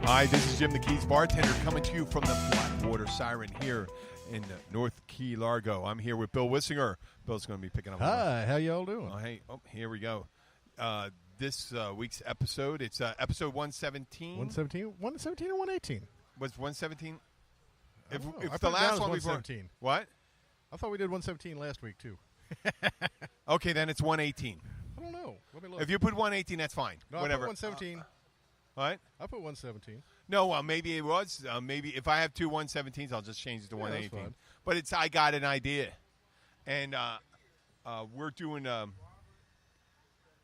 Hi, this is Jim the Keys bartender coming to you from the Blackwater Siren here in North Key Largo. I'm here with Bill Wissinger. Bill's going to be picking up. Hi, how y'all doing? Oh, hey, here we go. This week's episode, it's episode 117. 117? 117 or 118? Was 117? If I the put it last down as one before 117. What? I thought we did 117 last week, too. Okay, then it's 118. I don't know. Let me look. If you put 118, that's fine. No, Whatever. I put 117. What? I put 117. No, maybe it was. Maybe if I have two 117s, I'll just change it to Yeah, 118. that's fine. But I got an idea, and we're doing.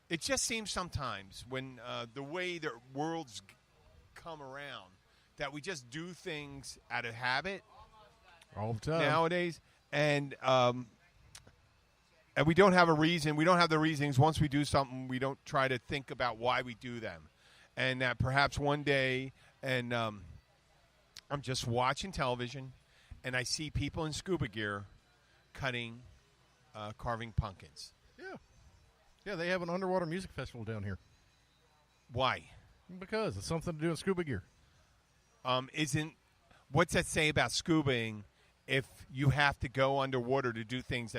It just seems sometimes when the way the worlds come around that we just do things out of habit All the time. nowadays, and we don't have a reason. We don't have the reasons. Once we do something, we don't try to think about why we do them. And that perhaps one day, and I'm just watching television, and I see people in scuba gear carving pumpkins. Yeah. Yeah, they have an underwater music festival down here. Why? Because it's something to do in scuba gear. What's that say about scubaing if you have to go underwater to do things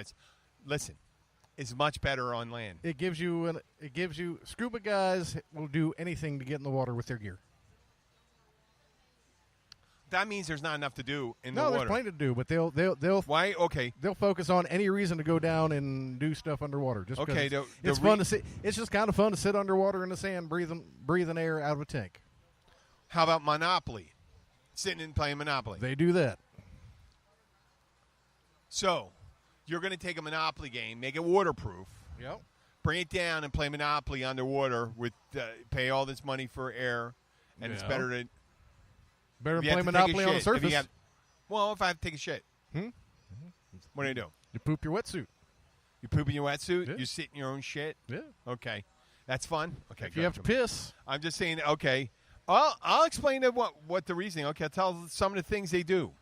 listen, is much better on land. It gives you scuba guys will do anything to get in the water with their gear. That means there's not enough to do in the No, water. there's plenty to do, but they'll Why? Okay. They'll focus on any reason to go down and do stuff underwater. Just 'cause Okay, it's fun to sit. It's just kind of fun to sit underwater in the sand, breathing air out of a tank. How about Monopoly? Sitting and playing Monopoly. They do that. So, you're going to take a Monopoly game, make it waterproof, Yep. bring it down, and play Monopoly underwater with pay all this money for air, and it's Yeah. better to Better if than you play have to take a Monopoly on the shit, if you surface. have- well, if I have to take a shit, what do you do? You poop your wetsuit. You poop in your wetsuit. Yeah. You sit in your own shit. Yeah. Okay, that's fun. Okay, If you have to piss, I'm just saying. Okay, I'll explain what the reasoning. Okay, I'll tell some of the things they do.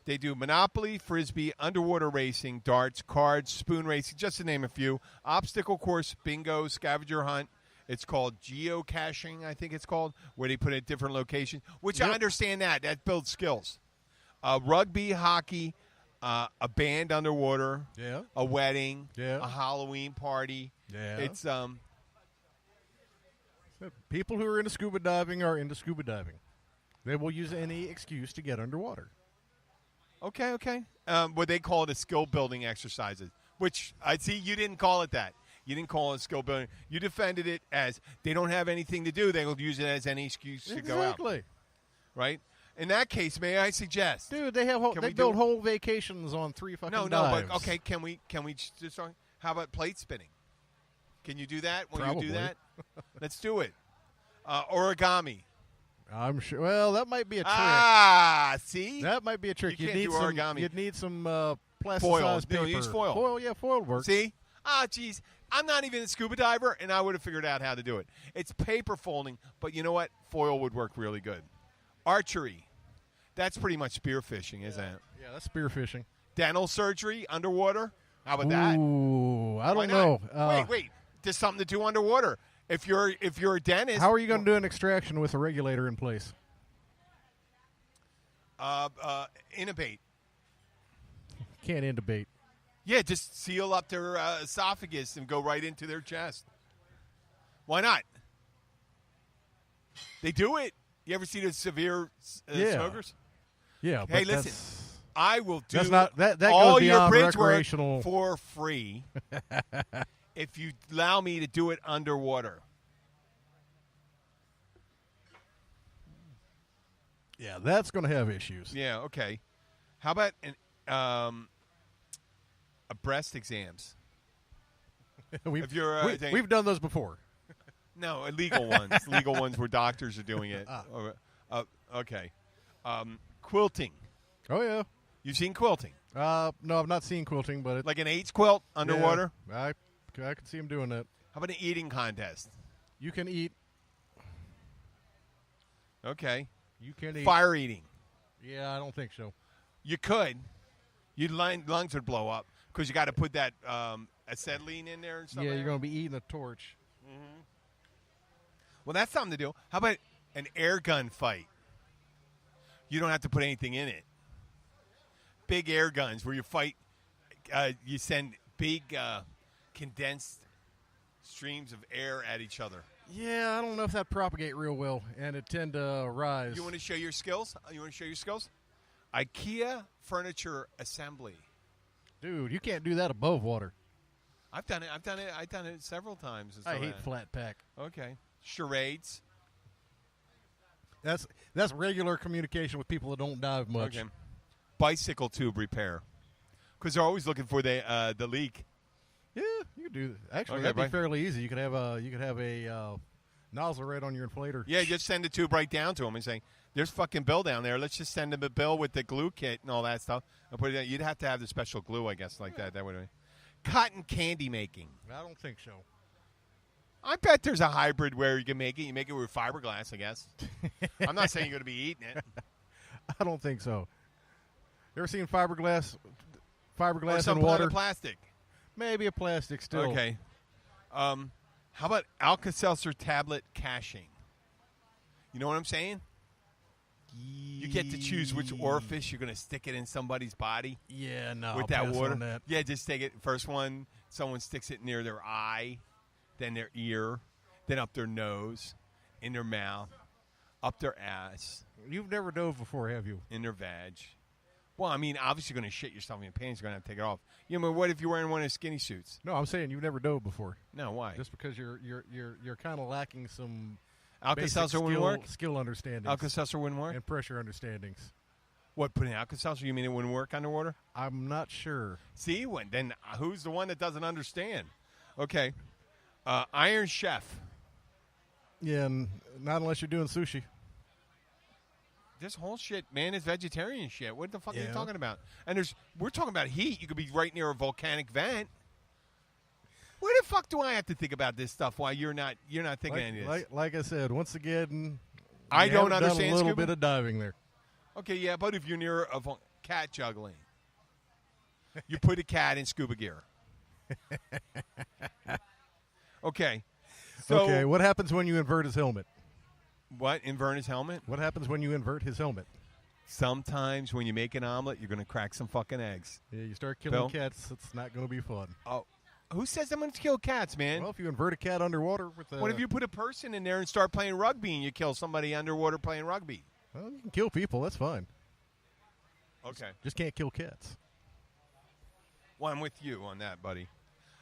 They do Monopoly, Frisbee, underwater racing, darts, cards, spoon racing, just to name a few. Obstacle course, bingo, scavenger hunt. It's called geocaching, I think it's called, where they put it at different locations, which I Yep. understand that builds skills. Rugby, hockey, a band underwater, Yeah. a wedding, Yeah. a Halloween party. Yeah. It's people who are into scuba diving are into scuba diving. They will use any excuse to get underwater. Okay. What they call it a skill building exercises, which I see you didn't call it that. You didn't call it skill building. You defended it as they don't have anything to do. They will use it as any excuse to go out. Exactly. Right? In that case, may I suggest? Dude, they build whole vacations on 3 fucking No, dives. but okay, can we just how about plate spinning? Can you do that? Will Probably. you do that? Let's do it. Origami. I'm sure. Well, that might be a trick. Ah, see? That might be a trick. You You'd can't need do some origami. You'd need some Foil. plasticized No, paper. use foil. Foil, yeah, foil works. See? Ah, geez. I'm not even a scuba diver, and I would have figured out how to do it. It's paper folding, but you know what? Foil would work really good. Archery. That's pretty much spearfishing, isn't it? Yeah, that's spearfishing. Dental surgery underwater. How about that? Ooh, I Why don't not? know. Wait. There's something to do underwater. If you're a dentist, How are you going to do an extraction with a regulator in place? Innovate. Can't intubate. Yeah, just seal up their esophagus and go right into their chest. Why not? They do it. You ever see the severe Yeah. smokers? Yeah. Hey, but listen. that's- I will do That's not that all goes your beyond bridge recreational. work for free if you allow me to do it underwater. Yeah, that's going to have issues. Yeah, okay. How about a breast exams? we've, If you're, we've done those before. No, illegal ones. Legal ones where doctors are doing it. Okay. Quilting. Oh, yeah. You've seen quilting? No, I've not seen quilting, but Like an AIDS quilt underwater? Yeah, I can see him doing that. How about an eating contest? You can eat. Okay. You can eat. Fire eating. Yeah, I don't think so. You could. Your lungs would blow up because you got to put that acetylene in there and stuff. Yeah, like you're that. going to be eating a torch. Well, that's something to do. How about An air gun fight. You don't have to put anything in it. Big air guns where you fight, you send big condensed streams of air at each other. Yeah, I don't know if that propagate real well, and it tend to rise. You want to show your skills? IKEA furniture assembly. Dude, you can't do that above water. I've done it several times. I hate flat pack. Okay. Charades. That's regular communication with people that don't dive much. Okay. Bicycle tube repair. Because they're always looking for the leak. Yeah, you could do that. Actually, Okay, that'd be bye. fairly easy. You could have a nozzle right on your inflator. Yeah, just send the tube right down to them and say, "There's fucking Bill down there. Let's just send him a bill with the glue kit and all that stuff." And put it down. You'd have to have the special glue, I guess, like that. That would be. Cotton candy making. I don't think so. I bet there's a hybrid where you can make it. You make it with fiberglass, I guess. I'm not saying you're going to be eating it. I don't think so. You ever seen fiberglass Or some in water? kind of plastic. Maybe a plastic still. Okay. How about Alka-Seltzer tablet caching? You know what I'm saying? You get to choose which orifice you're going to stick it in somebody's body Yeah, no. with I'll that pass water. on that. Yeah, just take it. First one, someone sticks it near their eye, then their ear, then up their nose, in their mouth, up their ass, You've never dove before, have you? in their vag. Well, I mean, obviously you're going to shit yourself in your pants. You're going to have to take it off. You know, what if you're wearing one of the skinny suits? No, I'm saying you've never dove before. No, why? Just because you're kind of lacking some Alka-Seltzer basic wouldn't work? skill understandings Alka-Seltzer wouldn't work? and pressure understandings. What, putting Alka-Seltzer, you mean it wouldn't work underwater? I'm not sure. See, then who's the one that doesn't understand? Okay. Iron Chef. Yeah, and not unless you're doing sushi. This whole shit, man, is vegetarian shit. What the fuck are you Yeah. talking about? And we're talking about heat. You could be right near a volcanic vent. Where the fuck do I have to think about this stuff while you're not thinking any of this? Like I said, once again, I you don't haven't understand done a little scuba. bit of diving there. Okay, yeah, but if you're near a cat juggling, you put a cat in scuba gear. Okay. So, Okay, what happens when you invert his helmet? What? Invert his helmet? What happens when you invert his helmet? Sometimes when you make an omelet, you're going to crack some fucking eggs. Yeah, you start killing Bill? cats, it's not going to be fun. Oh, who says I'm going to kill cats, man? Well, if you invert a cat underwater with a... What if you put a person in there and start playing rugby and you kill somebody underwater playing rugby? Well, you can kill people, that's fine. Okay. Just can't kill cats. Well, I'm with you on that, buddy.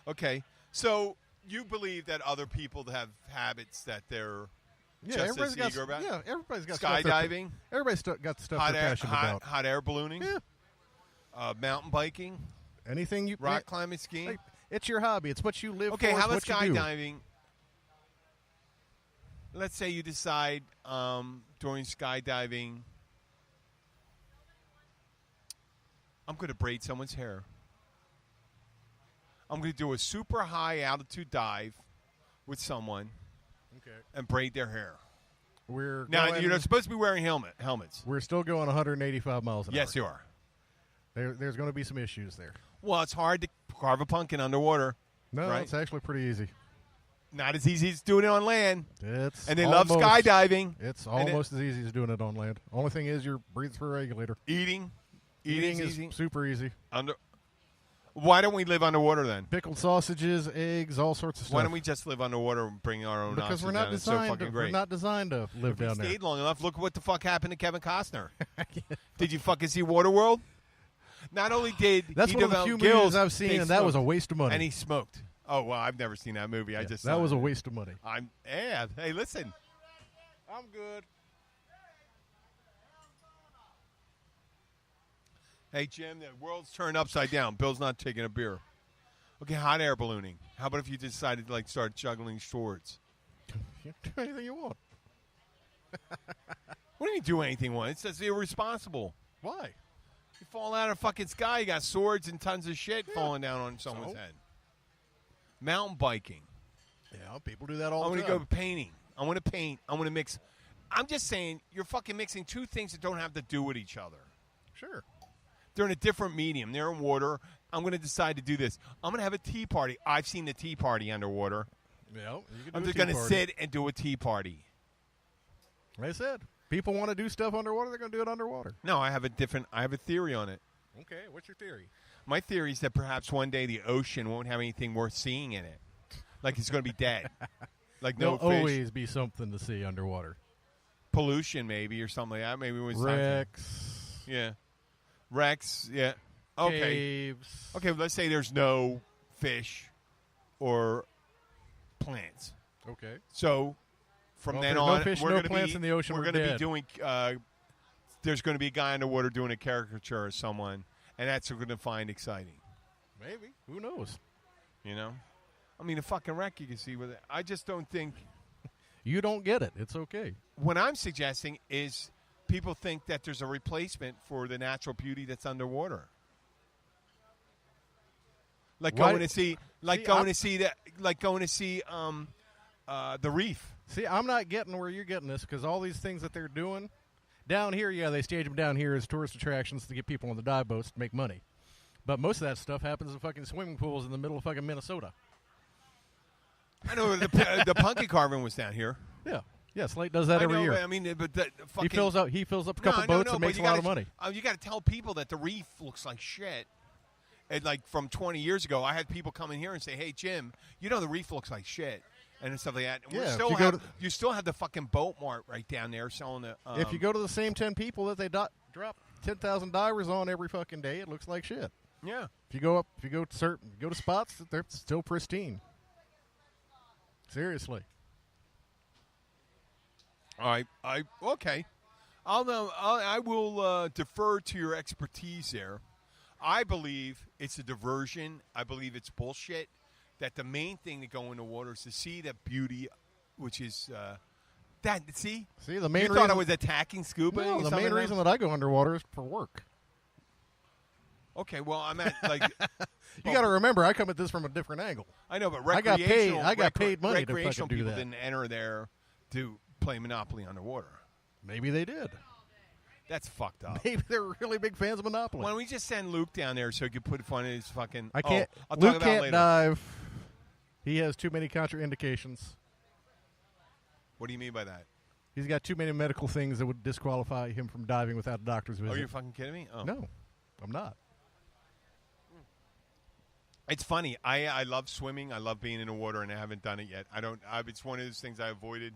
Okay. So you believe that other people have habits that they're just as eager about? Yeah, everybody's got Skydiving? Everybody's got stuff they're passionate about. Hot air ballooning? Yeah. Mountain biking? Anything you... Rock climbing, skiing? Hey, it's your hobby. It's what you live for. Okay, how about it's what you do. skydiving? Let's say you decide during skydiving, I'm going to braid someone's hair. I'm going to do a super high altitude dive with someone Okay. and braid their hair. We're Now, going, you're not supposed to be wearing helmets. We're still going 185 miles an hour. Yes, you are. There's going to be some issues there. Well, it's hard to carve a pumpkin underwater. No, right? it's actually pretty easy. Not as easy as doing it on land. It's And they love skydiving. It's And almost as easy as doing it on land. Only thing is you're breathing through a regulator. Eating Eating is is easy. super easy. Why don't we live underwater then? Pickled sausages, eggs, all sorts of stuff. Why don't we just live underwater and bring our own Because oxygen we're not down? It's so designed. fucking We're great. not designed to live If we down there. stayed long enough, look what the fuck happened to Kevin Costner. Did you fucking see Waterworld? Not only did That's he one of the develop few gills, movies I've seen, they and that was a smoked. waste of money. And he smoked. Oh well, I've never seen that movie. I just that saw was it. a waste of money. Hey, listen. I'm good. Hey Jim, the world's turned upside down. Bill's not taking a beer. Okay, hot air ballooning. How about if you decided to start juggling swords? You can do anything you want. What do you mean do anything once? That's irresponsible. Why? You fall out of the fucking sky, you got swords and tons of shit falling down on someone's So? head. Mountain biking. Yeah, people do that all I the want to time. go painting. I want to paint. I want to mix. I'm just saying, you're fucking mixing two things that don't have to do with each other. Sure. They're in a different medium. They're in water. I'm going to decide to do this. I'm going to have a tea party. I've seen the tea party underwater. Yeah, you can do I'm a just tea going to party. sit and do a tea party. Like I said, people want to do stuff underwater. They're going to do it underwater. No, I have a theory on it. Okay, what's your theory? My theory is that perhaps one day the ocean won't have anything worth seeing in it. Like it's going to be dead. Like no There'll fish. always be something to see underwater. Pollution maybe or something like that. Maybe it was Wrecks. Yeah. Wrecks, yeah. Okay. Caves. Okay, well, let's say there's no fish or plants. Okay. So from Well, then if there's on, no fish, we're no going to plants be in the ocean, we're we're going to be dead. doing there's going to be a guy underwater doing a caricature of someone, and that's what we're going to find exciting. Maybe. Who knows? You know? I mean, a fucking wreck you can see with it. I just don't think You don't get it. It's okay. what I'm suggesting is people think that there's a replacement for the natural beauty that's underwater. Like Why- going to see the reef. See, I'm not getting where you're getting this because all these things that they're doing down here, yeah, they stage them down here as tourist attractions to get people on the dive boats to make money. But most of that stuff happens in fucking swimming pools in the middle of fucking Minnesota. I know the punky carving was down here. Yeah. Yeah, Slate does that every I know, year. but I mean, but the fucking, He fills up a couple boats and makes a lot of money. You got to tell people that the reef looks like shit. And like from 20 years ago, I had people come in here and say, "Hey, Jim, you know the reef looks like shit," and stuff like that. And Yeah, you still have the fucking boat mart right down there selling the. If you go to the same 10 people that they drop 10,000 divers on every fucking day, it looks like shit. yeah, If you go to spots, they're still pristine. Seriously. all right, okay, I will defer to your expertise there. I believe it's a diversion. I believe it's bullshit. That the main thing to go in the water is to see the beauty, which is that. See, the main you reason thought I was attacking scuba. No, the main reason that I go underwater is for work. Okay, well, I'm at like. You got to remember, I come at this from a different angle. I know, but I got paid money to recreational fucking do people that. didn't enter there to play Monopoly underwater. Maybe they did. That's fucked up. Maybe they're really big fans of Monopoly. Why don't we just send Luke down there so he can put fun in his fucking. I can't. I'll Luke talk about can't later. dive. He has too many contraindications. What do you mean by that? He's got too many medical things that would disqualify him from diving without a doctor's visit. Are you fucking kidding me? Oh. No, I'm not. It's funny. I love swimming. I love being in the water, and I haven't done it yet. It's one of those things I avoided,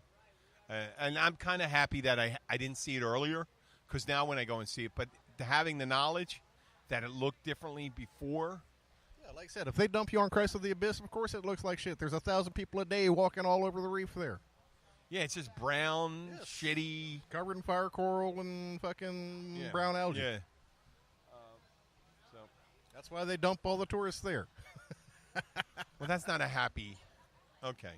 and I'm kind of happy that I didn't see it earlier, because now when I go and see it, but having the knowledge that it looked differently before. Yeah, like I said, if they dump you on Christ of the Abyss, of course it looks like shit. There's 1,000 people a day walking all over the reef there. Yeah, it's just brown, Yes. shitty. Covered in fire coral and fucking brown algae. Yeah. That's why they dump all the tourists there. Well, that's not a happy. Okay.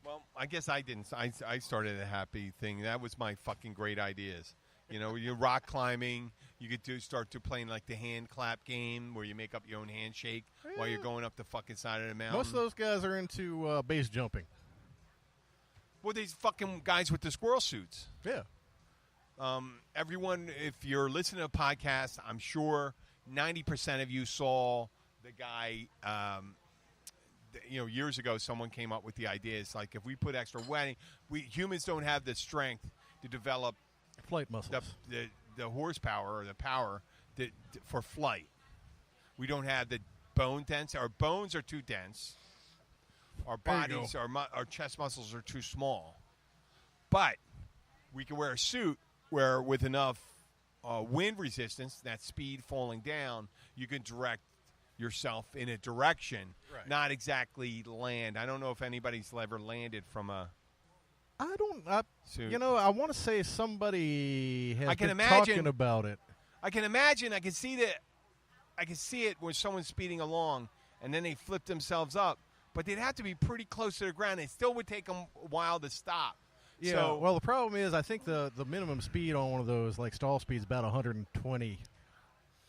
Well, I guess I didn't. I started a happy thing. That was my fucking great ideas. You know, you're rock climbing. You could start playing like the hand clap game where you make up your own handshake while you're going up the fucking side of the mountain. Most of those guys are into base jumping. Well, these fucking guys with the squirrel suits. Yeah. Everyone, if you're listening to a podcast, I'm sure 90% of you saw the guy. Years ago, someone came up with the idea. It's like if we put extra weight, humans don't have the strength to develop Flight muscles. the horsepower or the power for flight. We don't have the bone density. Our bones are too dense. Our bodies, our chest muscles are too small. But we can wear a suit where with enough wind resistance, that speed falling down, you can direct yourself in a direction, not exactly land. I don't know if anybody's ever landed from a suit. I want to say somebody has been imagine- talking about it. I can imagine. I can see it when someone's speeding along, and then they flip themselves up. But they'd have to be pretty close to the ground. It still would take them a while to stop. Yeah. So, well, the problem is, I think the minimum speed on one of those, like stall speed, is about 120.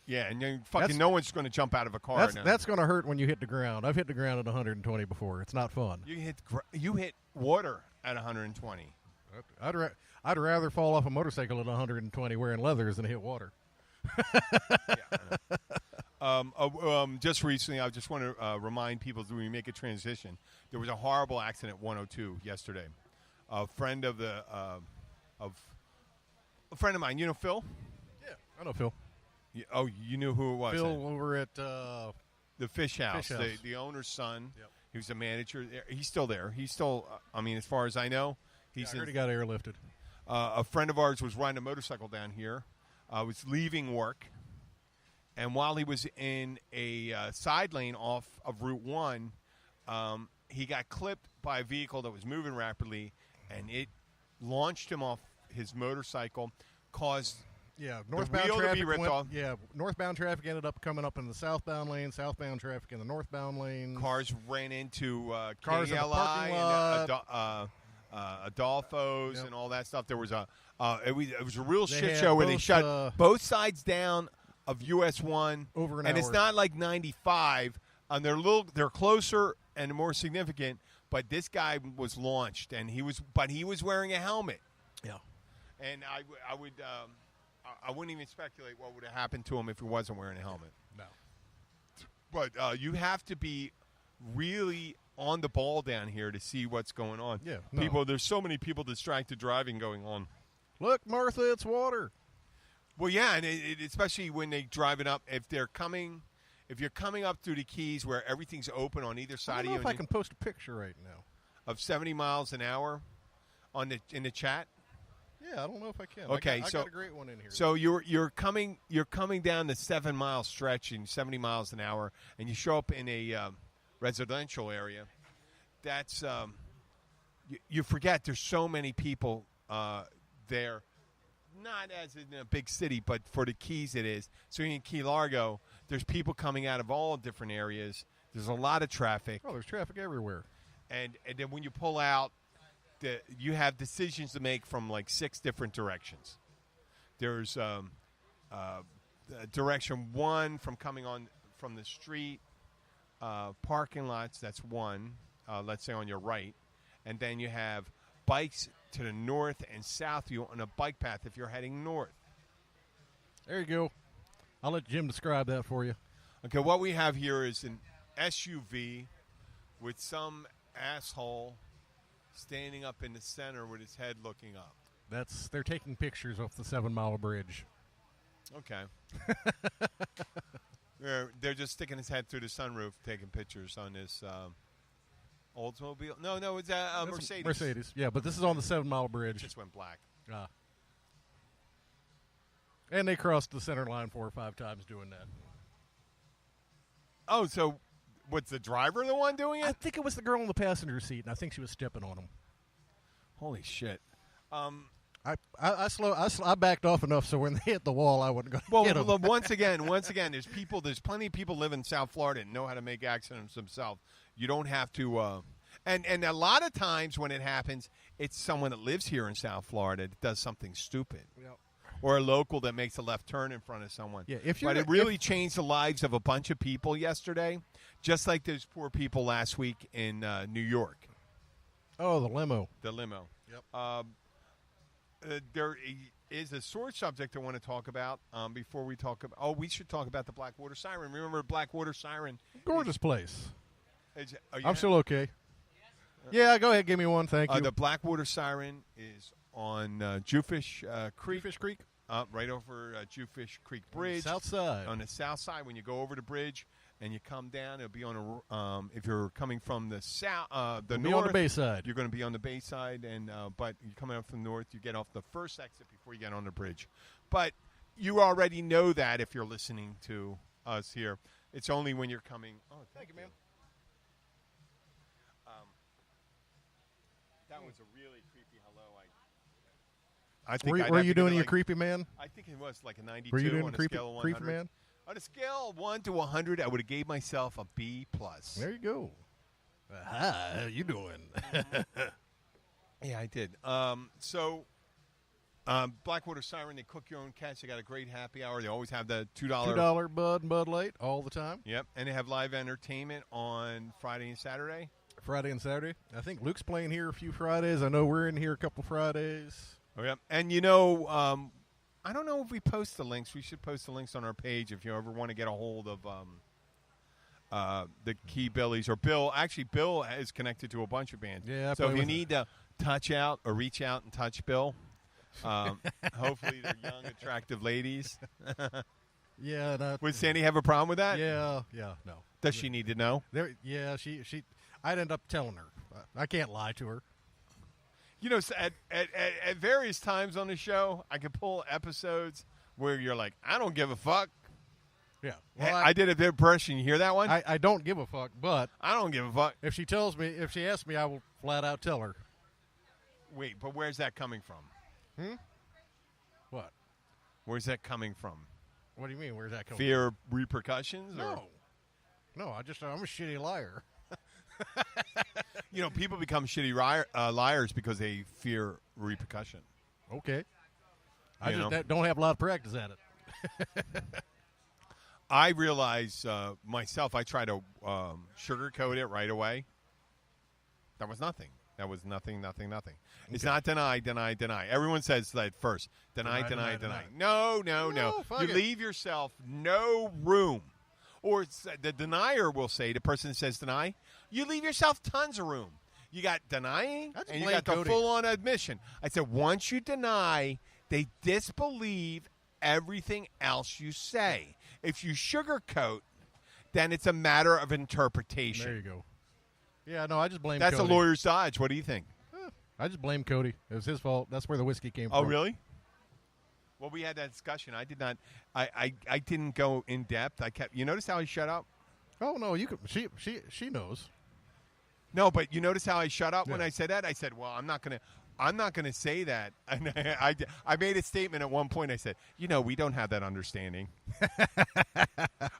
yeah, and no one's going to jump out of a car. That's going to hurt when you hit the ground. I've hit the ground at 120 before. It's not fun. You hit water at 120. I'd rather fall off a motorcycle at 120 wearing leathers than hit water. Yeah, I know. Just recently, I just want to remind people that when we make a transition, there was a horrible accident at 102 yesterday. A friend of the of a friend of mine. You know Phil? Yeah, I know Phil. You knew who it was? Phil over at the Fish House. The owner's son. Yep. He was a manager there. He's still there. He's still, as far as I know, I heard he got airlifted. A friend of ours was riding a motorcycle down here, was leaving work, and while he was in a side lane off of Route 1, he got clipped by a vehicle that was moving rapidly, and it launched him off his motorcycle, caused northbound wheel traffic to be ripped off. Yeah, northbound traffic ended up coming up in the southbound lane, southbound traffic in the northbound lane. Cars ran into Cars in the parking KLI lot. and Adolfo's Yep. and all that stuff. There was it was a real They shit had show where they both, shut both sides down of US 1 over an and hour. it's not like 95. They're closer and more significant. But this guy was launched, and he was wearing a helmet. Yeah, and I wouldn't even speculate what would have happened to him if he wasn't wearing a helmet. no. But you have to be really on the ball down here to see what's going on. Yeah, no. There's so many people distracted driving going on. Look, Martha, it's water. Well, yeah, and especially when they drive it up, if you're coming up through the Keys where everything's open on either side I don't of know you, if I can post a picture right now. of 70 miles an hour in the chat. Yeah, I don't know if I can. Okay, I so got a great one in here. So you're coming down the 7 mile stretch in 70 miles an hour, and you show up in a residential area. That's you forget there's so many people there. Not as in a big city, but for the Keys it is. So in Key Largo, there's people coming out of all different areas. There's a lot of traffic. Oh, there's traffic everywhere. And then when you pull out, you have decisions to make from like 6 different directions. There's direction 1 from coming on from the street, parking lots. That's 1. Let's say on your right, and then you have bikes to the north and south. You on a bike path if you're heading north. There you go. I'll let Jim describe that for you. Okay, what we have here is an SUV with some asshole standing up in the center with his head looking up. They're taking pictures off the 7 Mile Bridge. Okay. They're just sticking his head through the sunroof, taking pictures on this Oldsmobile. No, it's a Mercedes. Mercedes, yeah, but this is on the 7 Mile It Bridge. just went black. And they crossed the center line 4 or 5 times doing that. Oh, so what's the driver the one doing it? I think it was the girl in the passenger seat, and I think she was stepping on him. Holy shit. I backed off enough so when they hit the wall, I wouldn't go hit them. Well, once again, there's plenty of people live in South Florida and know how to make accidents themselves. You don't have to, and a lot of times when it happens, it's someone that lives here in South Florida that does something stupid. Yep. Or a local that makes a left turn in front of someone. Yeah, but it really changed the lives of a bunch of people yesterday, just like those poor people last week in New York. Oh, the limo. The limo. Yep. There is a sore subject I want to talk about before we talk about. Oh, we should talk about the Blackwater Siren. Remember Blackwater Siren? Gorgeous place. I'm still still okay. Yeah, go ahead. Give me one. Thank you. The Blackwater Siren is on Jewfish Creek. Jewfish Creek? Right over Jewfish Creek Bridge. South side. On the south side, when you go over the bridge and you come down, it'll be on a. If you're coming from the south, the north, on the bay side. You're going to be on the bay side, and but you're coming up from the north, you get off the first exit before you get on the bridge. But you already know that if you're listening to us here. It's only when you're coming. Oh, thank you, man. That was a really creepy hello. I think were you doing your creepy man? I think it was like a 92 were you doing on a creepy, scale of 100. creepy man? On a scale of 1 to 100, I would have gave myself a B+. There you go. How you doing? Yeah, I did. Blackwater Siren, they cook your own catch. They got a great happy hour. They always have the $2. $2 Bud and Bud Light all the time. Yep, and they have live entertainment on Friday and Saturday. Friday and Saturday. I think Luke's playing here a few Fridays. I know we're in here a couple Fridays. Oh, yeah. And, I don't know if we post the links. We should post the links on our page if you ever want to get a hold of the Key Billies. Or Bill. Actually, Bill is connected to a bunch of bands. Yeah, so if you need to touch out or reach out and touch Bill, Hopefully they're young, attractive ladies. Yeah. Would Sandy have a problem with that? Yeah. No. Does she need to know? Yeah. She. I'd end up telling her. I can't lie to her. You know, at various times on the show, I could pull episodes where you're like, I don't give a fuck. Yeah. Hey, Well, I did a bit of impression. You hear that one? I don't give a fuck, but I don't give a fuck. if she asks me, I will flat out tell her. Wait, but where's that coming from? What? Where's that coming from? What do you mean? Where's that coming Fear of repercussions? from? Or? No. I'm a shitty liar. You know, people become shitty liars because they fear repercussion. Okay. I You just know? don't have a lot of practice at it. I realize myself, I try to sugarcoat it right away. That was nothing. That was nothing. It's not deny. Everyone says that first. Deny. No. fuck You it. leave yourself no room. Or the denier will say, the person that says deny, you leave yourself tons of room. You got denying, That's and you blame got the Cody. full-on admission. I said, once you deny, they disbelieve everything else you say. If you sugarcoat, then it's a matter of interpretation. There you go. Yeah, no, I just blame That's Cody. a lawyer's dodge. What do you think? I just blame Cody. It was his fault. That's where the whiskey came from. Oh, really? Well, we had that discussion. I did not. I didn't go in depth. I kept. You notice how I shut up? Oh no, you could. She knows. No, but you notice how I shut up when Yeah. I said that? I said, "Well, I'm not gonna say that." And I made a statement at one point. I said, "You know, we don't have that understanding."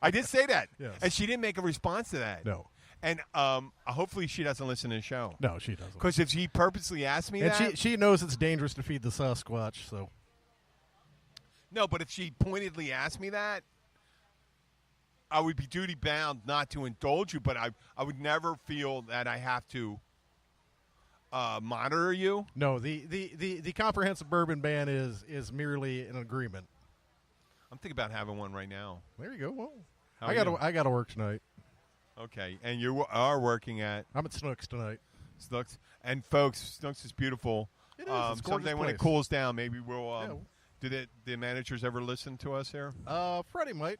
I did say that, Yes. and she didn't make a response to that. No. And hopefully she doesn't listen to the show. No, she doesn't. Because if she purposely asked me And that, she knows it's dangerous to feed the Sasquatch. So no. But if she pointedly asked me that, I would be duty bound not to indulge you. But I would never feel that I have to monitor you. no, the comprehensive bourbon ban is merely an agreement. I'm thinking about having one right now. There you go. Well, How I are you? got to work tonight. Okay, and you are working at I'm at Snooks tonight. Snooks. And folks, Snooks is beautiful. It is. It's a gorgeous someday when it place. cools down, maybe we'll. Yeah. Do the managers ever listen to us here? Freddie might.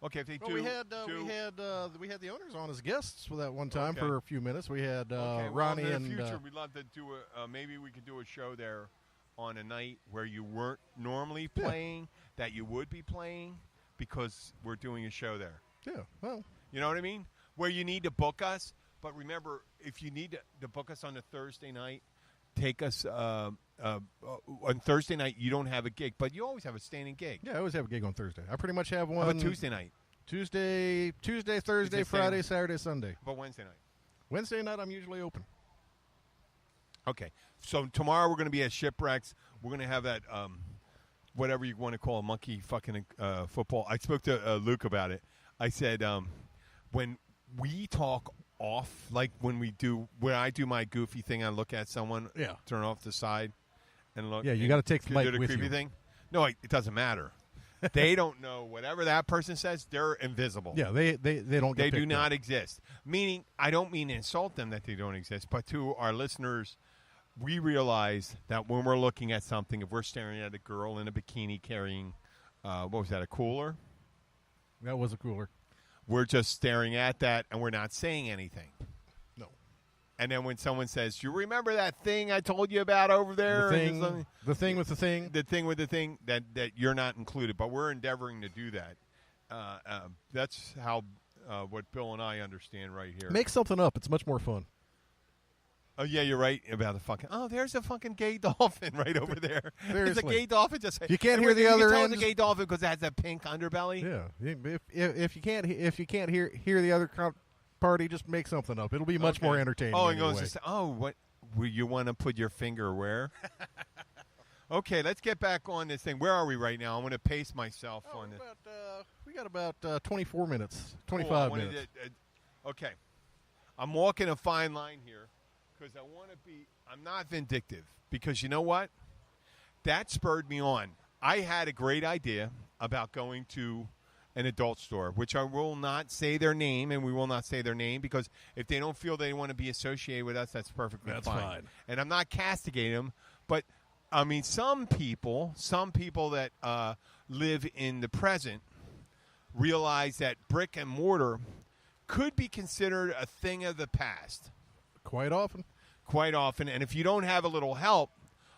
Okay, if they Well, do, we had the owners on as guests for that one time Okay. for a few minutes. We had okay, well, Ronnie in the and future, we'd love to do maybe we could do a show there on a night where you weren't normally playing, that you would be playing because we're doing a show there. yeah. Well, You know what I mean? Where you need to book us, but remember, if you need to book us on a Thursday night, take us on Thursday night. You don't have a gig, but you always have a standing gig. yeah, I always have a gig on Thursday. I pretty much have one. How about Tuesday night? Tuesday, Thursday, Tuesday, Friday, Saturday, Sunday. How about Wednesday night? Wednesday night, I'm usually open. Okay, so tomorrow we're going to be at Shipwrecks. We're going to have that whatever you want to call a monkey fucking football. I spoke to Luke about it. I said when we talk off, like when I do my goofy thing, I look at someone, Yeah. turn off the side, and look. Yeah, you and gotta take the mic do the with creepy you. thing. No, it doesn't matter. They don't know whatever that person says. They're invisible. Yeah, they don't. They Get do picked not up. exist. Meaning, I don't mean to insult them that they don't exist, but to our listeners, we realize that when we're looking at something, if we're staring at a girl in a bikini carrying, what was that, a cooler? That was a cooler. We're just staring at that, and we're not saying anything. No. And then when someone says, "You remember that thing I told you about over there?" The and thing, something- the thing with the thing. the thing with the thing that you're not included, but we're endeavoring to do that. That's how what Bill and I understand right here. Make something up. It's much more fun. Oh yeah, you're right about the fucking. Oh, there's a fucking gay dolphin right over there. There's a Seriously. gay dolphin. Just You can't and hear the you can other tell it's ends. a gay dolphin because it has that pink underbelly. Yeah. If you can't hear the other party, just make something up. It'll be much Okay. more entertaining. Oh, and anyway. goes. What? Will you want to put your finger where? Okay, let's get back on this thing. Where are we right now? I'm going to pace myself on this. We got about 24 minutes, Cool, 25 I wanted minutes. to- okay. I'm walking a fine line here because I want to be – I'm not vindictive because you know what? That spurred me on. I had a great idea about going to an adult store, which I will not say their name, and we will not say their name because if they don't feel they want to be associated with us, that's perfectly That's fine. fine. And I'm not castigating them, but I mean, some people that live in the present realize that brick and mortar could be considered a thing of the past. Quite often. And if you don't have a little help,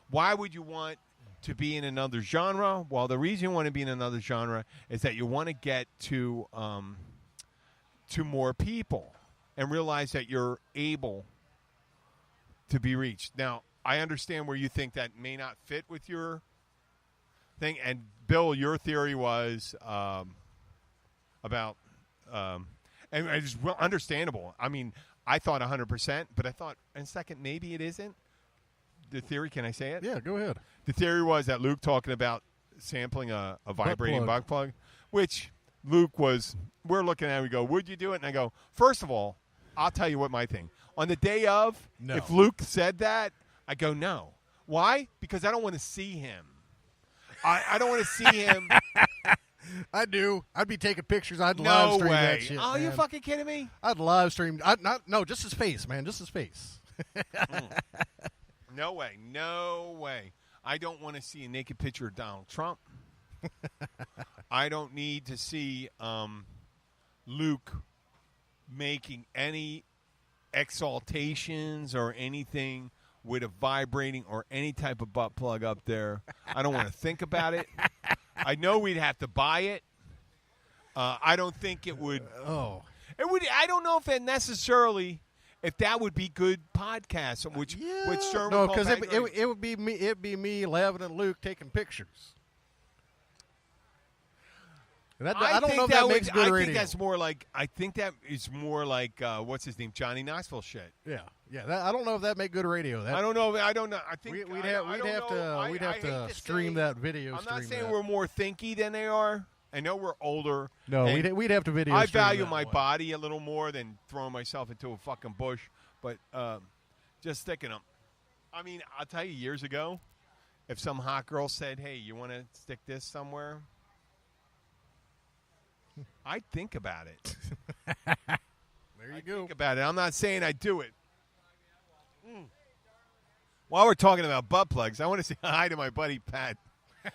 why would you want to be in another genre? Well, the reason you want to be in another genre is that you want to get to more people and realize that you're able to be reached. Now, I understand where you think that may not fit with your thing. And, Bill, your theory was about and it's understandable. I mean, I thought 100%, but I thought, in a second, maybe it isn't. The theory, can I say it? Yeah, go ahead. The theory was that Luke talking about sampling a vibrating butt plug, which Luke was, we're looking at it, we go, would you do it? And I go, first of all, I'll tell you what my thing. On the day of, No. If Luke said that, I go, no. Why? Because I don't want to see him. I don't want to see him. I do. I'd be taking pictures. I'd No live stream way. that shit. Oh, man. you fucking kidding me? I'd live stream. No, just his face, man. Just his face. No way. No way. I don't want to see a naked picture of Donald Trump. I don't need to see Luke making any exaltations or anything with a vibrating or any type of butt plug up there. I don't want to think about it. I know we'd have to buy it. I don't think it would. It would. I don't know if it necessarily. If that would be good podcast, which Sherman no, because it would be me. It'd be me, Levin, and Luke taking pictures. I don't know if that makes good radio. I think that's more like. I think that is more like what's his name, Johnny Knoxville shit. Yeah. I don't know if that make good radio. I don't know. I don't know. I think we'd have to stream that video. I'm not saying we're more thinky than they are. I know we're older. No, we'd have to video. I stream value that my one. body a little more than throwing myself into a fucking bush. But just sticking them. I mean, I'll tell you, years ago, if some hot girl said, "Hey, you want to stick this somewhere?" I'd think about it. There you go. Think about it. I'm not saying I do it. While we're talking about butt plugs, I want to say hi to my buddy Pat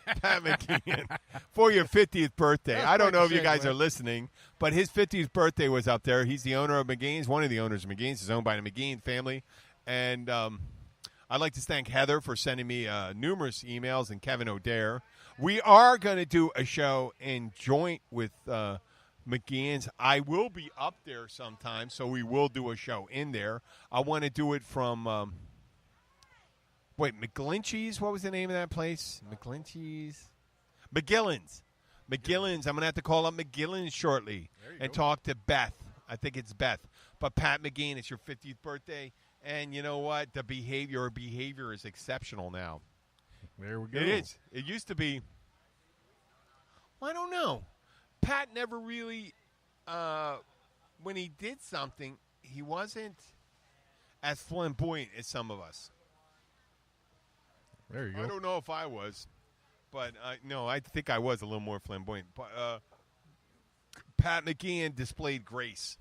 McKeon for your 50th birthday. I don't know if you guys are listening, but his 50th birthday was up there. He's the owner of McGean's, one of the owners of McGean's. It's owned by the McGean family. And I'd like to thank Heather for sending me numerous emails and Kevin O'Dare. We are going to do a show in joint with McGean's. I will be up there sometime, so we will do a show in there. I want to do it from McGlinchey's. What was the name of that place? McGlinchey's? McGillen's. I'm going to have to call up McGillen's shortly and talk to Beth. I think it's Beth. But Pat McGean, it's your 50th birthday, and you know what? Your behavior is exceptional now. There we go. It is. It used to be, well, I don't know. Pat never really, when he did something, he wasn't as flamboyant as some of us. There you go. I don't know if I was, but no, I think I was a little more flamboyant. But Pat McGean displayed grace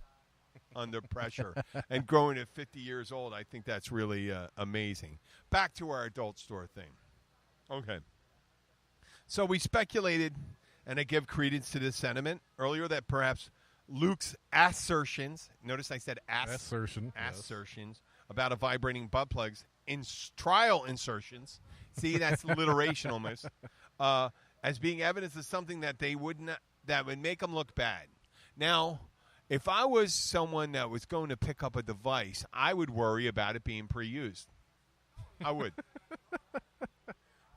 under pressure. And growing at 50 years old, I think that's really amazing. Back to our adult store thing. Okay. So we speculated, and I give credence to this sentiment earlier, that perhaps Luke's assertions, notice I said assertions, about a vibrating butt plugs, in trial insertions, see, that's alliteration almost, as being evidence of something that they would not, that would make them look bad. Now, if I was someone that was going to pick up a device, I would worry about it being pre-used. I would.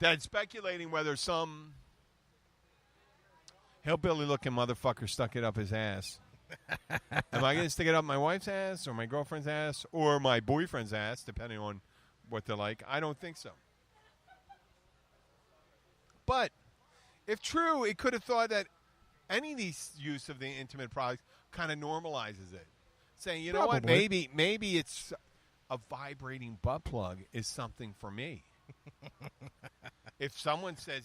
That's speculating whether some hillbilly-looking motherfucker stuck it up his ass. Am I going to stick it up my wife's ass or my girlfriend's ass or my boyfriend's ass, depending on what they're like? I don't think so. But if true, it could have thought that any of these use of the intimate products kind of normalizes it. Saying, you know what, maybe it's a vibrating butt plug is something for me. If someone says,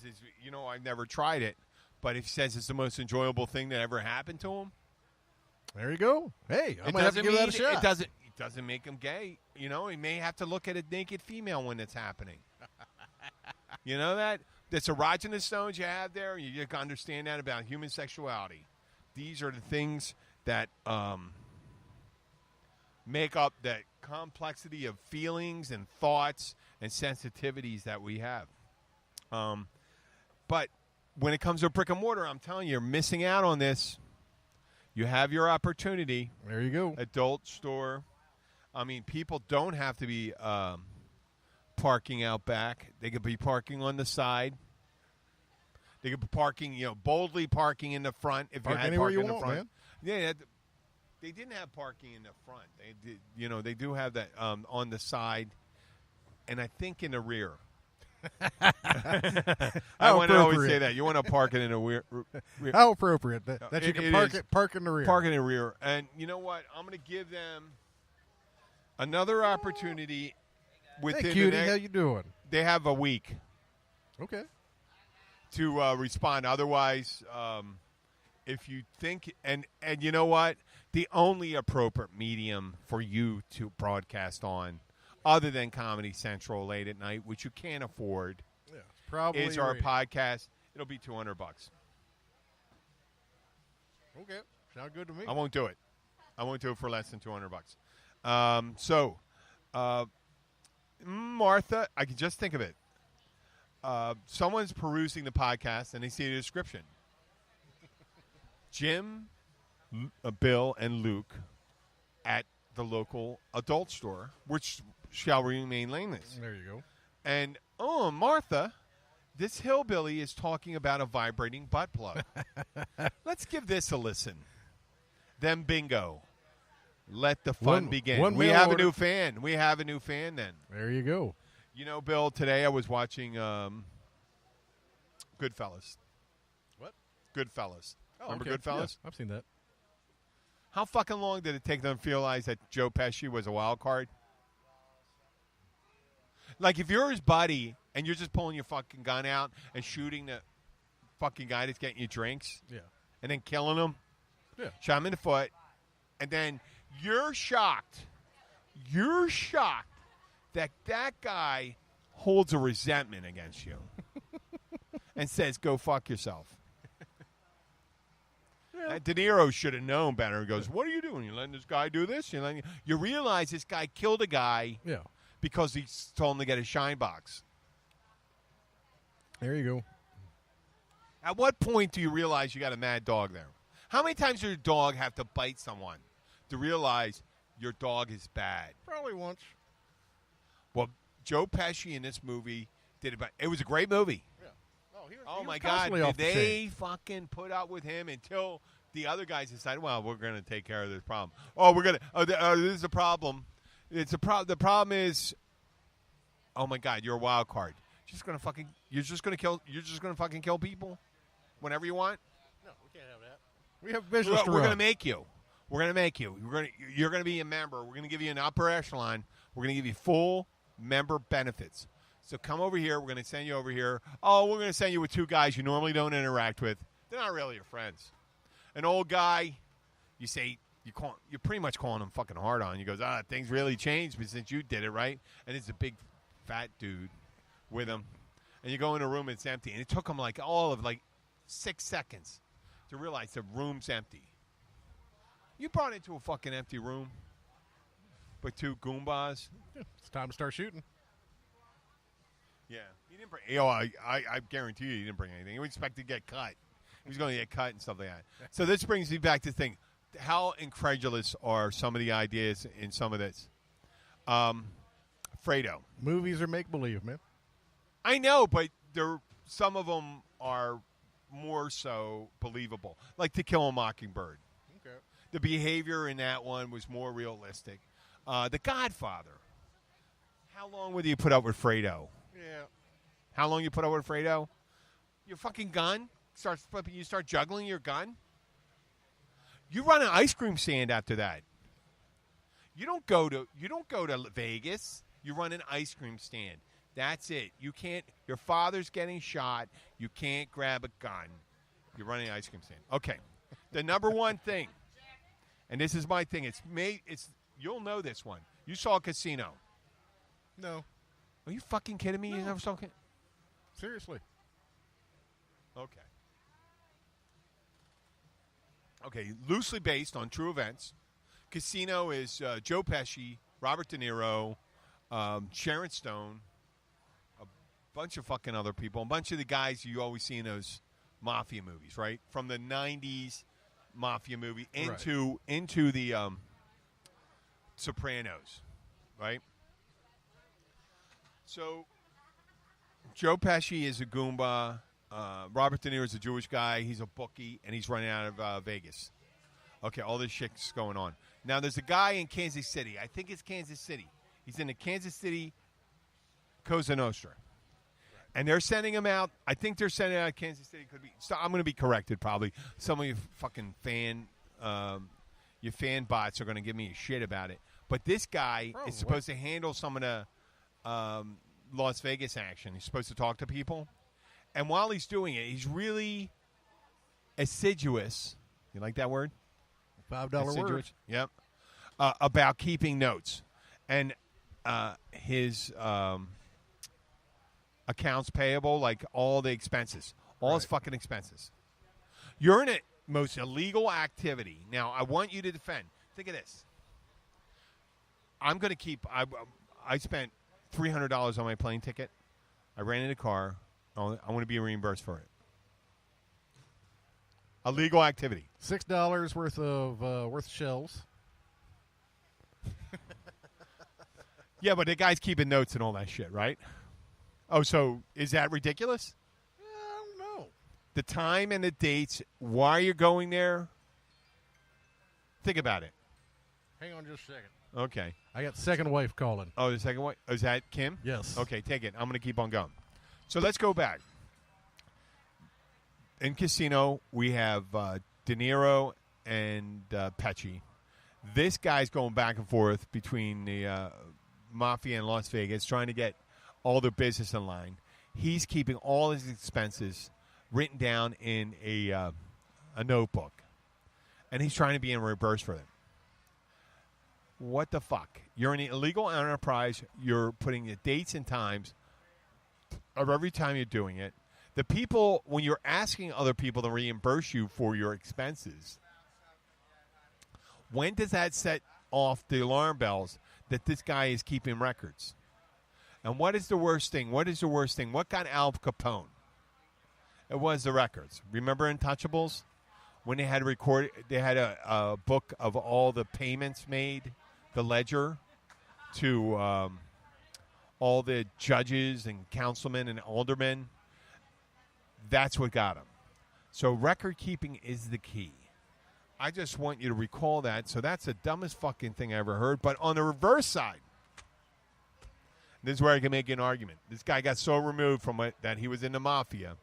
I've never tried it, but if he says it's the most enjoyable thing that ever happened to him, there you go. Hey, I might have to give that a shot. It doesn't make him gay. He may have to look at a naked female when it's happening. You know that? That's erogenous zones you have there. You can understand that about human sexuality. These are the things that make up that complexity of feelings and thoughts and sensitivities that we have. But when it comes to brick and mortar, I'm telling you, you're missing out on this. You have your opportunity. There you go. Adult store. I mean, people don't have to be parking out back. They could be parking on the side. They could be parking, boldly parking in the front. If Park you had anywhere parking you in the want, front. man. Yeah, they didn't have parking in the front. They did, they do have that on the side, and I think in the rear. I want to always say that. You want to park it in the rear. How appropriate that you can park in the rear. Park in the rear. And you know what? I'm going to give them another opportunity within hey, cutie, how you doing? They have a week. Okay. To respond. Otherwise, if you think, and you know what? The only appropriate medium for you to broadcast on, other than Comedy Central late at night, which you can't afford, probably is our podcast. It'll be $200. Okay. Sound good to me. I won't do it. I won't do it for less than $200. So, Martha, I can just think of it. Someone's perusing the podcast and they see the description. Jim, Bill, and Luke at the local adult store, which shall remain nameless. There you go. And, Martha, this hillbilly is talking about a vibrating butt plug. Let's give this a listen. Then bingo. Let the fun begin. We have a new fan. We have a new fan then. There you go. You know, Bill, today I was watching Goodfellas. What? Goodfellas. Oh, Remember okay. Goodfellas? Yeah, I've seen that. How fucking long did it take them to realize that Joe Pesci was a wild card? Like, if you're his buddy and you're just pulling your fucking gun out and shooting the fucking guy that's getting you drinks, and then killing him, shot him in the foot, and then you're shocked that that guy holds a resentment against you and says, go fuck yourself. De Niro should have known better. He goes, what are you doing? You letting this guy do this? You realize this guy killed a guy because he told him to get a shine box. There you go. At what point do you realize you got a mad dog there? How many times does your dog have to bite someone to realize your dog is bad? Probably once. Well, Joe Pesci in this movie did it. It was a great movie. Yeah. Oh my God! Did they fucking put up with him until the other guys decided, well, we're going to take care of this problem. Oh, we're going to. This is a problem. It's a problem. The problem is, oh my God, you're a wild card. You're just going to fucking kill people whenever you want. No, we can't have that. We have business to run. We're going to make you. We're going to make you. You're going to be a member. We're going to give you an upper echelon. We're going to give you full member benefits. So come over here. We're going to send you over here. Oh, we're going to send you with two guys you normally don't interact with. They're not really your friends. An old guy, you say, you're pretty much calling him fucking hard on. He goes, things really changed since you did it, right? And it's a big fat dude with him. And you go in a room and it's empty. And it took him all of 6 seconds to realize the room's empty. You brought into a fucking empty room with two Goombas. It's time to start shooting. Yeah. He didn't bring. I guarantee you he didn't bring anything. He was expected to get cut. He was going to get cut and stuff like that. So this brings me back to the thing. How incredulous are some of the ideas in some of this? Fredo. Movies are make-believe, man. I know, but some of them are more so believable. Like To Kill a Mockingbird. Okay. The behavior in that one was more realistic. The Godfather. How long would you put up with Fredo? Yeah. How long you put up with Fredo? Your fucking gun starts flipping. You start juggling your gun. You run an ice cream stand after that. You don't go to Vegas. You run an ice cream stand. That's it. You can't. Your father's getting shot. You can't grab a gun. You're running an ice cream stand. Okay. The number one thing, and this is my thing. You'll know this one. You saw Casino. No. Are you fucking kidding me? No. You never saw Seriously. Okay, loosely based on true events. Casino is Joe Pesci, Robert De Niro, Sharon Stone, a bunch of fucking other people, a bunch of the guys you always see in those mafia movies, right? From the 90s mafia movie into the Sopranos, right? So Joe Pesci is a Goomba. Robert De Niro is a Jewish guy. He's a bookie, and he's running out of Vegas. Okay, all this shit's going on. Now, there's a guy in Kansas City. I think it's Kansas City. He's in the Kansas City Cosa Nostra. And they're sending him out. I think they're sending out Kansas City. Could be. So I'm going to be corrected probably. Some of you fucking your fan bots are going to give me a shit about it. But this guy is supposed to handle some of the Las Vegas action. He's supposed to talk to people. And while he's doing it, he's really assiduous. You like that word? $5 word. Yep. About keeping notes. And his accounts payable, like all the expenses. All his fucking expenses. You're in a most illegal activity. Now, I want you to defend. Think of this. I'm going to keep... I spent $300 on my plane ticket. I rented a car. I want to be reimbursed for it. A legal activity. $6 worth of shells. Yeah, but the guy's keeping notes and all that shit, right? Oh, so is that ridiculous? I don't know. The time and the dates, why you're going there? Think about it. Hang on just a second. Okay. I got the second wife calling. Oh, the second wife? Is that Kim? Yes. Okay, take it. I'm going to keep on going. So let's go back. In Casino, we have De Niro and Pesci. This guy's going back and forth between the Mafia and Las Vegas, trying to get all their business in line. He's keeping all his expenses written down in a notebook, and he's trying to be reimbursed for them. What the fuck? You're an illegal enterprise. You're putting the dates and times of every time you're doing it. The people, when you're asking other people to reimburse you for your expenses, when does that set off the alarm bells that this guy is keeping records? And what is the worst thing? What got Al Capone? It was the records. Remember Untouchables? When they had a book of all the payments made, the ledger, to all the judges and councilmen and aldermen. That's what got him. So record keeping is the key. I just want you to recall that. So that's the dumbest fucking thing I ever heard. But on the reverse side, this is where I can make an argument. This guy got so removed from it that he was in the mafia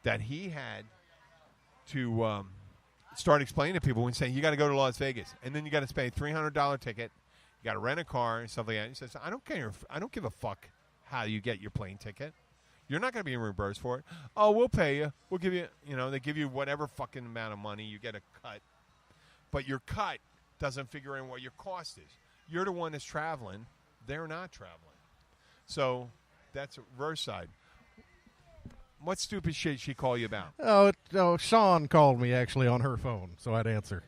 that he had to start explaining to people and saying, you got to go to Las Vegas. And then you got to pay a $300 ticket. You got to rent a car and stuff like that. He says, I don't care. I don't give a fuck how you get your plane ticket. You're not going to be reimbursed for it. Oh, we'll pay you. We'll give you, they give you whatever fucking amount of money. You get a cut. But your cut doesn't figure in what your cost is. You're the one that's traveling. They're not traveling. So that's reverse side. What stupid shit she call you about? Oh, Sean called me actually on her phone, so I'd answer.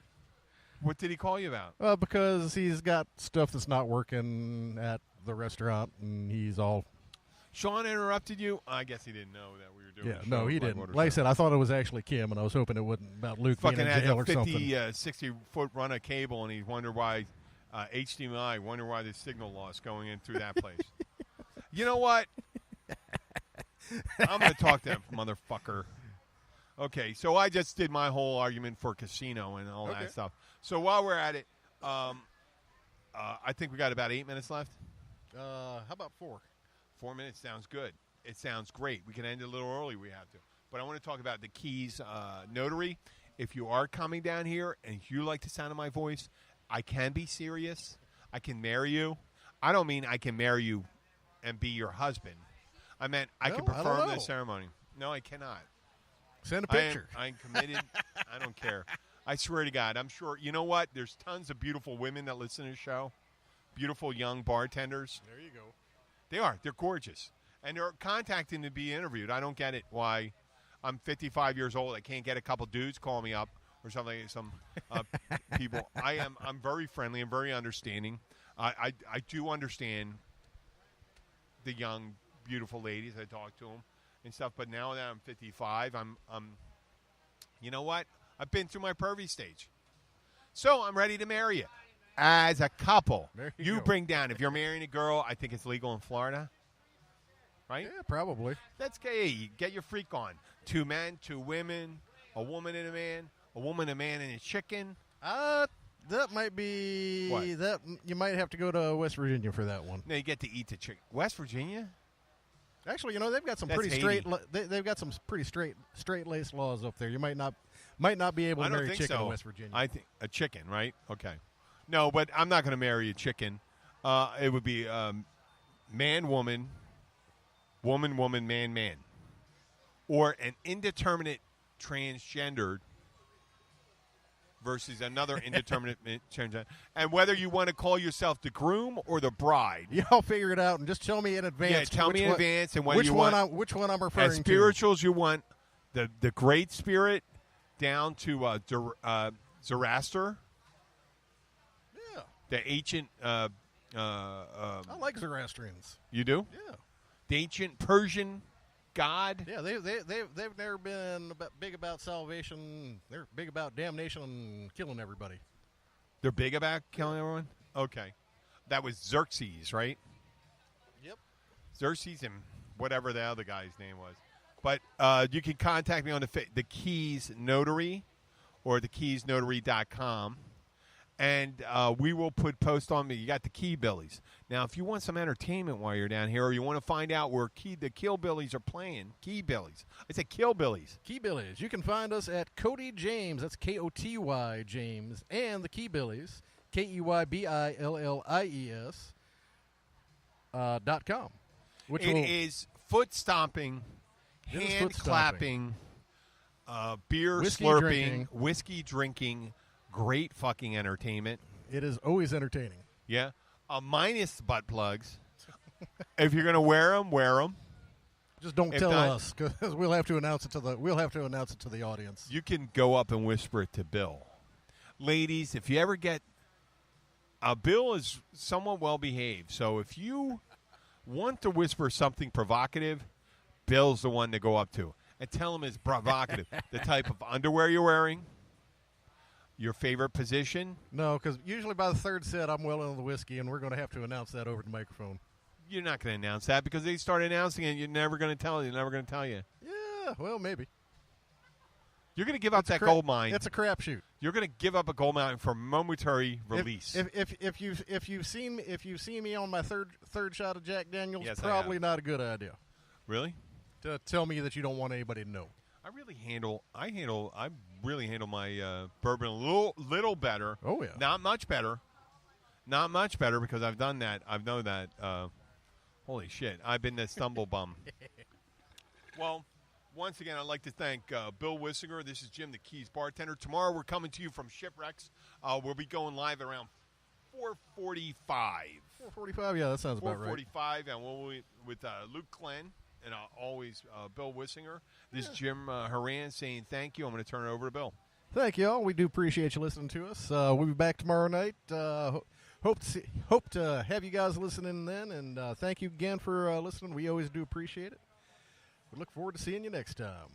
What did he call you about? Because he's got stuff that's not working at the restaurant, and he's all... Sean interrupted you? I guess he didn't know that we were doing a show. No, he didn't. Like I said, I thought it was actually Kim, and I was hoping it wasn't about Luke being in jail or something. Fucking had a 60-foot run of cable, and he wondered why HDMI, why the signal loss going in through that place. You know what? I'm going to talk to that motherfucker. Okay, so I just did my whole argument for Casino and all that stuff. So while we're at it, I think we got about 8 minutes left. How about 4? 4 minutes sounds good. It sounds great. We can end it a little early. We have to. But I want to talk about the Keys Notary. If you are coming down here and you like the sound of my voice, I can be serious. I can marry you. I don't mean I can marry you and be your husband. I meant I can perform the ceremony. No, I cannot. Send a picture. I'm committed. I don't care. I swear to God. I'm sure. You know what? There's tons of beautiful women that listen to the show. Beautiful young bartenders. There you go. They are. They're gorgeous. And they're contacting to be interviewed. I don't get it why I'm 55 years old. I can't get a couple dudes call me up or something. Some people. I'm very friendly and very understanding. I do understand the young, beautiful ladies. I talk to them and stuff. But now that I'm 55, I'm you know what? I've been through my pervy stage. So I'm ready to marry you. As a couple, you bring down, if you're marrying a girl, I think it's legal in Florida. Right? Yeah, probably. That's gay. Get your freak on. 2 men, 2 women, a woman and a man, a woman, a man, and a chicken. That might be What? that. You might have to go to West Virginia for that one. No, you get to eat the chicken. West Virginia? Actually, you know they've got some That's pretty Haiti. straight. They've got some pretty straight laced laws up there. You might not be able to I don't marry think chicken so. in West Virginia. I think a chicken, right? Okay. No, but I'm not going to marry a chicken. It would be man, woman, woman, woman, man, man, or an indeterminate transgendered versus another indeterminate transgender. And whether you want to call yourself the groom or the bride. Y'all figure it out and just tell me in advance. Yeah, tell me in advance and whether which you one want. which one I'm referring As to. spirituals, you want the great spirit down to Zoroaster, Yeah, the ancient. I like Zoroastrians. You do? Yeah, The ancient Persian god. yeah. They've never been big about salvation. They're big about damnation and killing everybody. They're big about killing everyone? Okay. That was Xerxes, right? Yep. Xerxes and whatever the other guy's name was. But you can contact me on the Keys Notary or thekeysnotary.com. And we will put post on me. You got the Key Billies. Now, if you want some entertainment while you're down here or you want to find out where the Kill Billies are playing, Key Billies. I said Kill Billies. Key Billies. You can find us at Cody James. That's Koty James. And the Key Billies. KEYBILLIES .com. It is foot stomping, hand clapping, beer Whiskey slurping, drinking. whiskey drinking, great fucking entertainment. It is always entertaining. Yeah. Minus butt plugs. If you're going to wear them, wear them. Just don't If tell not- us, because we'll have to announce it to the audience. You can go up and whisper it to Bill. Ladies, if you ever get Bill is somewhat well behaved, so if you want to whisper something provocative, Bill's the one to go up to and tell him it's provocative. The type of underwear you're wearing, your favorite position. No, because usually by the third set, I'm well into the whiskey, and we're going to have to announce that over the microphone. You're not going to announce that because they start announcing it. You're never going to tell you. Never going to tell you. Yeah, well, maybe. You're going to give up that gold mine. It's a crapshoot. You're going to give up a gold mine for momentary release. If you've seen me on my third shot of Jack Daniels, Yes, I probably have. not a good idea Really? to tell me that you don't want anybody to know. I really handle my bourbon a little better. Oh yeah. Not much better because I've done that. I've known that. Holy shit! I've been the stumble bum. Well, once again, I'd like to thank Bill Wissinger. This is Jim, the Keys bartender. Tomorrow we're coming to you from Shipwrecks. We'll be going live at around 4:45. 4:45. Yeah, that sounds about right. 4:45, and we'll be with Luke Glenn and always Bill Wissinger. This is Jim Horan saying thank you. I'm going to turn it over to Bill. Thank you all. We do appreciate you listening to us. We'll be back tomorrow night. Hope to have you guys listening then, and thank you again for listening. We always do appreciate it. We look forward to seeing you next time.